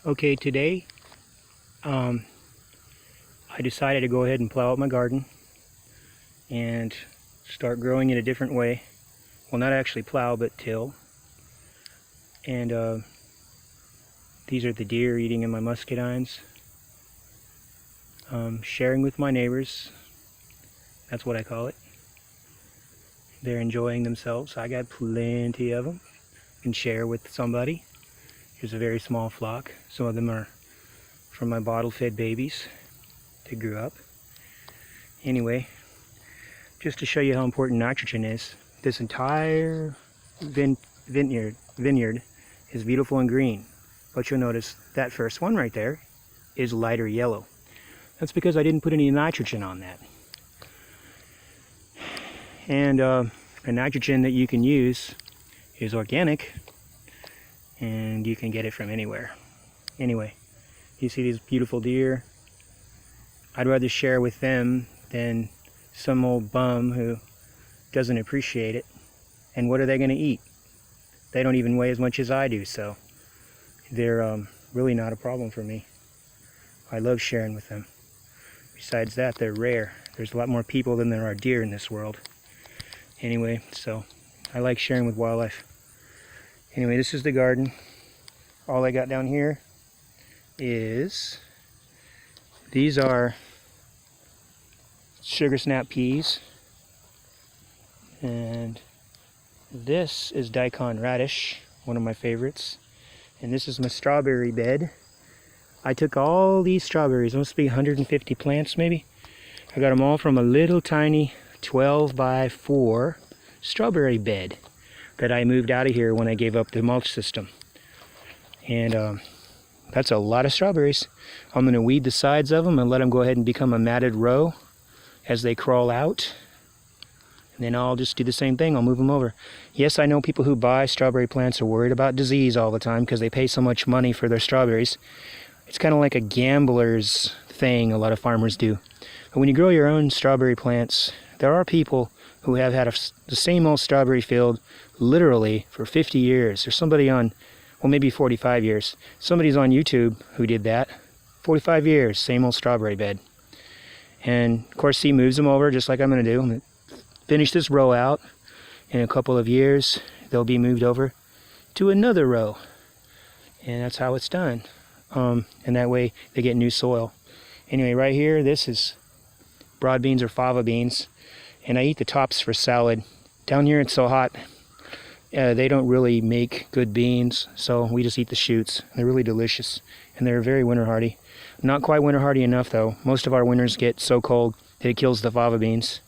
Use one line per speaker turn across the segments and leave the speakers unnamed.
Okay, today I decided to go ahead and plow out my garden and start growing it a different way. Well, not actually plow, but till. And these are the deer eating in my muscadines. Sharing with my neighbors, that's what I call it. They're enjoying themselves. I got plenty of them. I can share with somebody. Here's a very small flock. Some of them are from my bottle-fed babies that grew up. Anyway, just to show you how important nitrogen is, this entire vineyard is beautiful and green, but you'll notice that first one right there is lighter yellow. That's because I didn't put any nitrogen on that. And the nitrogen that you can use is organic, and you can get it from anywhere. Anyway, you see these beautiful deer? I'd rather share with them than some old bum who doesn't appreciate it. And what are they going to eat? They don't even weigh as much as I do, so they're really not a problem for me. I love sharing with them. Besides that, they're rare. There's a lot more people than there are deer in this world. Anyway, so I like sharing with wildlife. Anyway, this is the garden. All I got down here is, these are sugar snap peas, and this is daikon radish, one of my favorites, and this is my strawberry bed. I took all these strawberries, must be 150 plants maybe. I got them all from a little tiny 12 by 4 strawberry bed that I moved out of here when I gave up the mulch system. And that's a lot of strawberries. I'm going to weed the sides of them and let them go ahead and become a matted row as they crawl out. And then I'll just do the same thing. I'll move them over. Yes, I know people who buy strawberry plants are worried about disease all the time because they pay so much money for their strawberries. It's kind of like a gambler's thing a lot of farmers do. But when you grow your own strawberry plants, there are people who have had the same old strawberry field literally for 50 years. There's somebody on, well, maybe 45 years. Somebody's on YouTube who did that. 45 years, same old strawberry bed. And of course he moves them over just like I'm going to do. I'm going to finish this row out. In a couple of years, they'll be moved over to another row. And that's how it's done. And that way they get new soil. Anyway, right here, this is broad beans or fava beans. And I eat the tops for salad. Down here it's so hot, they don't really make good beans, so we just eat the shoots. They're really delicious, and they're very winter hardy. Not quite winter hardy enough though. Most of our winters get so cold that it kills the fava beans.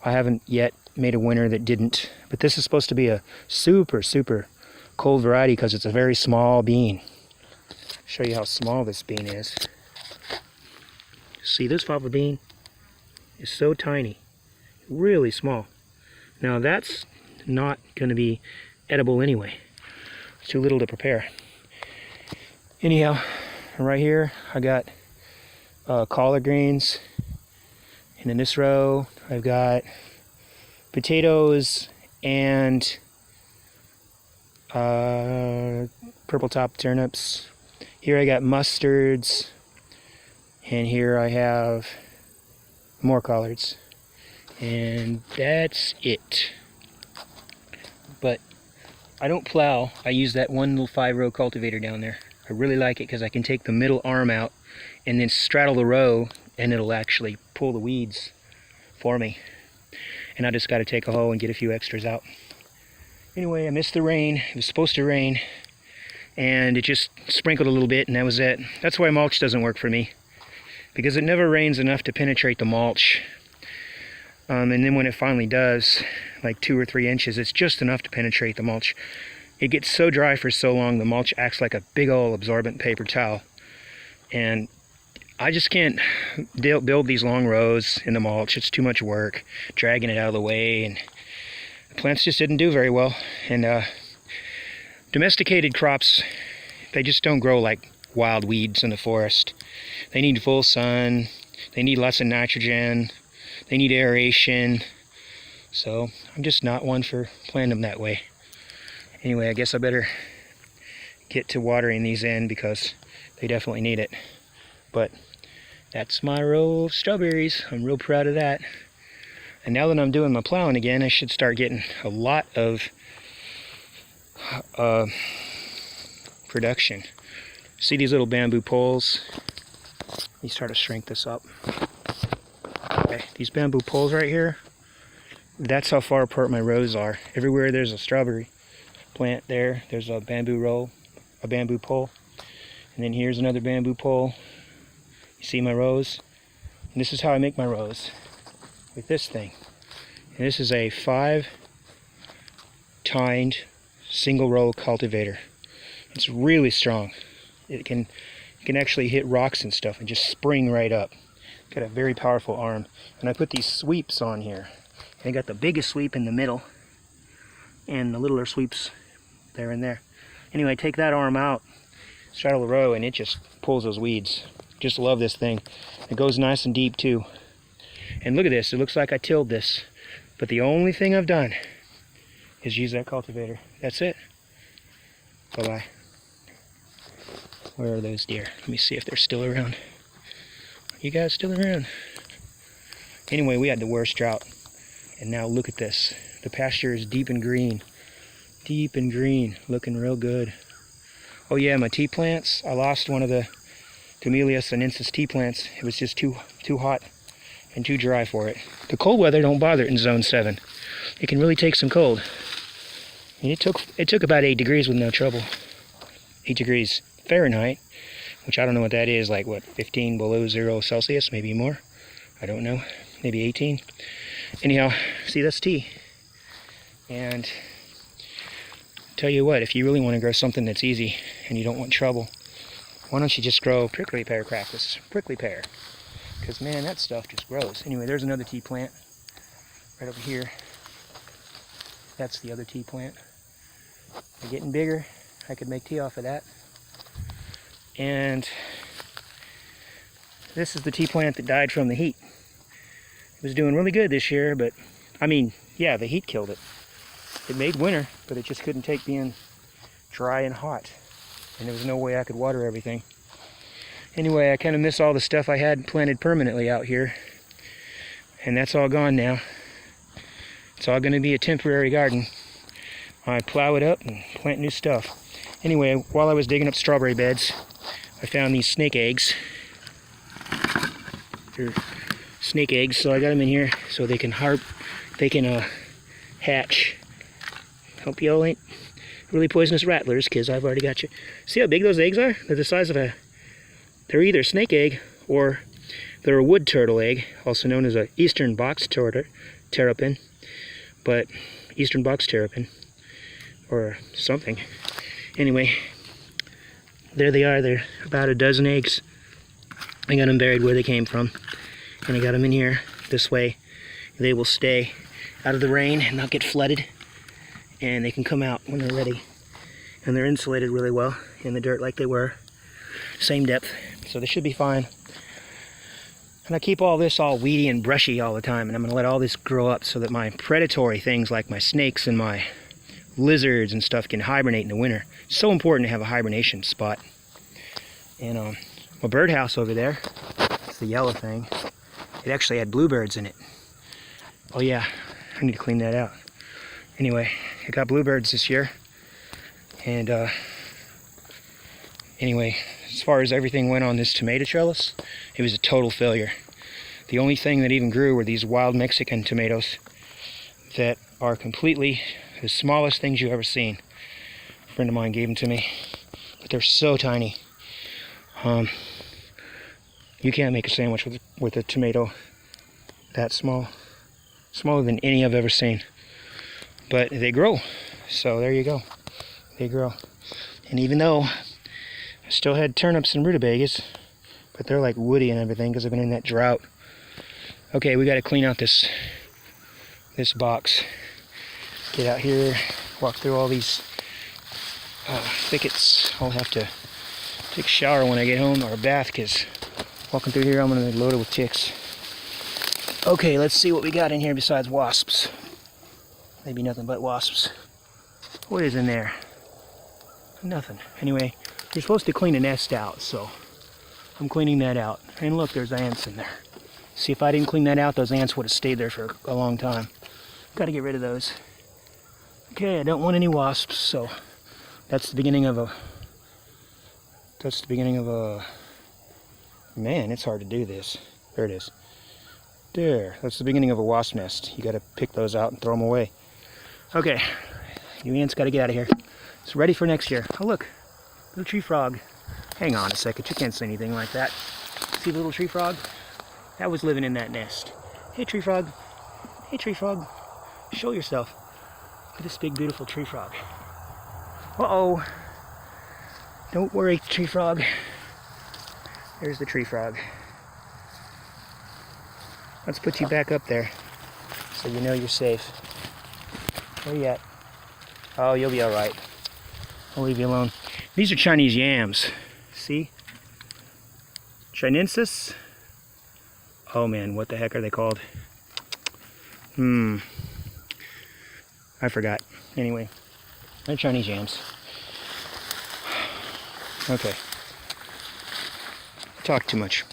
I haven't yet made a winter that didn't, but this is supposed to be a super, super cold variety because it's a very small bean. I'll show you how small this bean is. See, this fava bean is so tiny. Really small. Now that's not going to be edible anyway. It's too little to prepare. Anyhow, right here I got collard greens, and in this row I've got potatoes and purple top turnips. Here I got mustards, and here I have more collards. And that's it. But I don't plow. I use that one little 5-row cultivator down there. I really like it because I can take the middle arm out and then straddle the row, and it'll actually pull the weeds for me. And I just got to take a hoe and get a few extras out. Anyway, I missed the rain. It was supposed to rain, and it just sprinkled a little bit, and that was it. That's why mulch doesn't work for me, because it never rains enough to penetrate the mulch. And then when it finally does, like 2 or 3 inches, it's just enough to penetrate the mulch. It gets so dry for so long, the mulch acts like a big old absorbent paper towel. And I just can't build these long rows in the mulch. It's too much work, dragging it out of the way, and the plants just didn't do very well. And domesticated crops, they just don't grow like wild weeds in the forest. They need full sun, they need lots of nitrogen, they need aeration, so I'm just not one for planting them that way. Anyway, I guess I better get to watering these in because they definitely need it. But that's my row of strawberries. I'm real proud of that. And now that I'm doing my plowing again, I should start getting a lot of production. See these little bamboo poles? Let me start to shrink this up. Okay, these bamboo poles right here, that's how far apart my rows are. Everywhere there's a strawberry plant there's a bamboo pole. And then here's another bamboo pole. You see my rows? And this is how I make my rows with this thing. And this is a 5-tined single row cultivator. It's really strong. It can actually hit rocks and stuff and just spring right up. Got a very powerful arm. And I put these sweeps on here. And I got the biggest sweep in the middle and the littler sweeps there and there. Anyway, take that arm out, straddle the row, and it just pulls those weeds. Just love this thing. It goes nice and deep too. And look at this, it looks like I tilled this. But the only thing I've done is use that cultivator. That's it. Bye-bye. Where are those deer? Let me see if they're still around. You guys still around? Anyway, we had the worst drought. And now look at this. The pasture is deep and green. Deep and green, looking real good. Oh yeah, my tea plants. I lost one of the Camellia sinensis tea plants. It was just too hot and too dry for it. The cold weather don't bother it in zone 7. It can really take some cold. And it took about 8 degrees with no trouble. 8 degrees Fahrenheit, which I don't know what that is, like what, 15 below 0 Celsius, maybe more. I don't know, maybe 18. Anyhow, see, that's tea. And tell you what, if you really want to grow something that's easy and you don't want trouble, why don't you just grow prickly pear cactus, prickly pear? Because man, that stuff just grows. Anyway, there's another tea plant right over here. That's the other tea plant. They're getting bigger. I could make tea off of that. And this is the tea plant that died from the heat. It was doing really good this year, but I mean, yeah, the heat killed it. It made winter, but it just couldn't take being dry and hot. And there was no way I could water everything. Anyway, I kind of miss all the stuff I had planted permanently out here. And that's all gone now. It's all going to be a temporary garden. I plow it up and plant new stuff. Anyway, while I was digging up strawberry beds, I found these snake eggs. They're snake eggs, so I got them in here so they can hatch. Hope y'all ain't really poisonous rattlers, because I've already got you. See how big those eggs are? They're the size of they're either a snake egg or they're a wood turtle egg, also known as a eastern box terrapin, but eastern box terrapin or something. Anyway, there they are. They're about a dozen eggs. I got them buried where they came from, and I got them in here. This way they will stay out of the rain and not get flooded, and they can come out when they're ready. And they're insulated really well in the dirt like they were. Same depth, so they should be fine. And I keep all this all weedy and brushy all the time, and I'm going to let all this grow up so that my predatory things like my snakes and my lizards and stuff can hibernate in the winter. It's so important to have a hibernation spot. And my birdhouse over there, it's the yellow thing. It actually had bluebirds in it. Oh yeah, I need to clean that out. Anyway, I got bluebirds this year. And anyway, as far as everything went on this tomato trellis, it was a total failure. The only thing that even grew were these wild Mexican tomatoes that are completely the smallest things you've ever seen. A friend of mine gave them to me, but they're so tiny. You can't make a sandwich with a tomato that small. Smaller than any I've ever seen. But they grow, so there you go. They grow. And even though I still had turnips and rutabagas, but they're like woody and everything because I've been in that drought. Okay, we got to clean out this box. Get out here, walk through all these thickets. I'll have to take a shower when I get home, or a bath, because walking through here I'm going to be loaded with ticks. Okay, let's see what we got in here besides wasps. Maybe nothing but wasps. What is in there? Nothing. Anyway, you're supposed to clean a nest out, so I'm cleaning that out. And look, there's ants in there. See, if I didn't clean that out, those ants would have stayed there for a long time. Got to get rid of those. Okay, I don't want any wasps, so that's the beginning of a... Man, it's hard to do this. There it is. There, that's the beginning of a wasp nest. You got to pick those out and throw them away. Okay, you ants got to get out of here. It's ready for next year. Oh look, little tree frog. Hang on a second, you can't say anything like that. See the little tree frog? That was living in that nest. Hey tree frog. Hey tree frog. Show yourself. Look at this big beautiful tree frog. Uh-oh. Don't worry, tree frog. There's the tree frog. Let's put you back up there so you know you're safe. Where you at? Oh, you'll be alright. I'll leave you alone. These are Chinese yams. See? Chinensis? Oh man, what the heck are they called? I forgot. Anyway, they're Chinese yams. Okay. Talk too much.